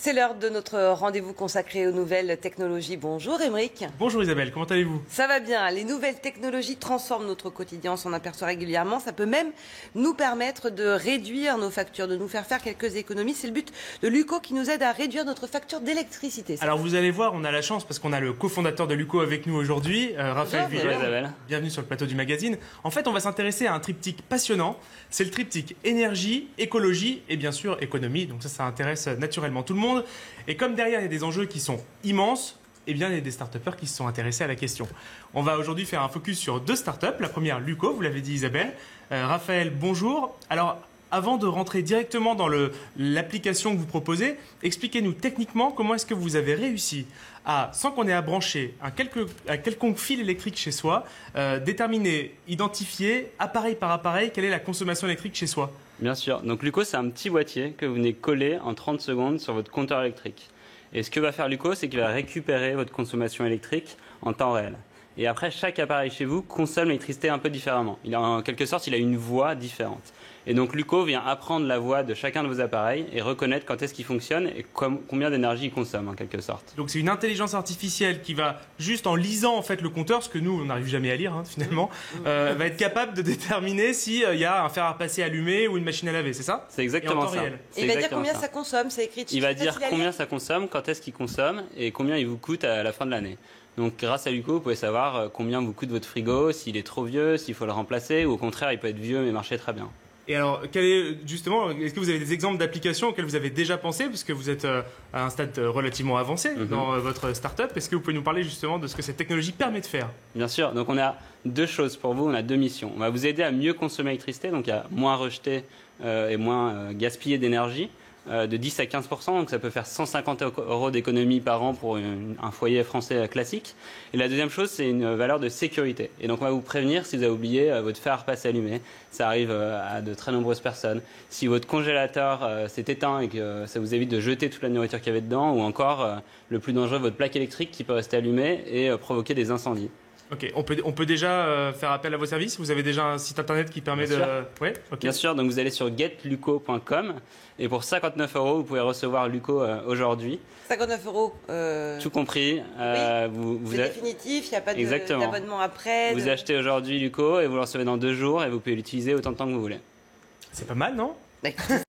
C'est l'heure de notre rendez-vous consacré aux nouvelles technologies. Bonjour Aymeric. Bonjour Isabelle, comment allez-vous? Ça va bien, les nouvelles technologies transforment notre quotidien, on s'en aperçoit régulièrement. Ça peut même nous permettre de réduire nos factures, de nous faire quelques économies. C'est le but de Luco qui nous aide à réduire notre facture d'électricité. Alors vous allez voir, on a la chance parce qu'on a le cofondateur de Luco avec nous aujourd'hui, Raphaël Villers. Bienvenue sur le plateau du magazine. En fait, on va s'intéresser à un triptyque passionnant. C'est le triptyque énergie, écologie et bien sûr économie. Donc ça intéresse naturellement tout le monde. Et comme derrière il y a des enjeux qui sont immenses, eh bien il y a des start-upers qui se sont intéressés à la question. On va aujourd'hui faire un focus sur deux start-up. La première, Luco, vous l'avez dit Isabelle. Raphaël, bonjour. Alors avant de rentrer directement dans l'application que vous proposez, expliquez-nous techniquement comment est-ce que vous avez réussi à, sans qu'on ait à brancher un quelconque fil électrique chez soi, déterminer, identifier, appareil par appareil, quelle est la consommation électrique chez soi. Bien sûr. Donc Luco, c'est un petit boîtier que vous venez coller en 30 secondes sur votre compteur électrique. Et ce que va faire Luco, c'est qu'il va récupérer votre consommation électrique en temps réel. Et après, chaque appareil chez vous consomme l'électricité un peu différemment. En quelque sorte, il a une voix différente. Et donc Luco vient apprendre la voix de chacun de vos appareils et reconnaître quand est-ce qu'il fonctionne et combien d'énergie il consomme en quelque sorte. Donc c'est une intelligence artificielle qui va, juste en lisant en fait le compteur, ce que nous on n'arrive jamais à lire finalement, va être capable de déterminer s'il y a un fer à repasser allumé ou une machine à laver, c'est ça? C'est exactement ça. Et il va dire combien ça consomme, c'est écrit dessus. Il va dire combien ça consomme, quand est-ce qu'il consomme et combien il vous coûte à la fin de l'année. Donc grâce à Luco, vous pouvez savoir combien vous coûte votre frigo, s'il est trop vieux, s'il faut le remplacer, ou au contraire il peut être vieux mais marcher très bien. Et alors, est-ce que vous avez des exemples d'applications auxquelles vous avez déjà pensé, puisque vous êtes à un stade relativement avancé dans votre start-up? Est-ce que vous pouvez nous parler justement de ce que cette technologie permet de faire? Bien sûr, donc on a deux choses pour vous, on a deux missions. On va vous aider à mieux consommer l'électricité, donc à moins rejeter et moins gaspiller d'énergie. De 10 à 15%, donc ça peut faire 150 € d'économie par an pour un foyer français classique. Et la deuxième chose, c'est une valeur de sécurité. Et donc on va vous prévenir si vous avez oublié votre fer à repasser allumé. Ça arrive à de très nombreuses personnes. Si votre congélateur s'est éteint et que ça vous évite de jeter toute la nourriture qu'il y avait dedans, ou encore, le plus dangereux, votre plaque électrique qui peut rester allumée et provoquer des incendies. Ok, on peut déjà faire appel à vos services? Vous avez déjà un site internet qui permet Bien de... sûr. Ouais, okay. Bien sûr, donc vous allez sur getluco.com et pour 59 €, vous pouvez recevoir Luco aujourd'hui. 59 €. Tout compris. Oui, c'est définitif, il n'y a pas d'abonnement après. Vous achetez aujourd'hui Luco et vous le recevez dans 2 jours et vous pouvez l'utiliser autant de temps que vous voulez. C'est pas mal, non?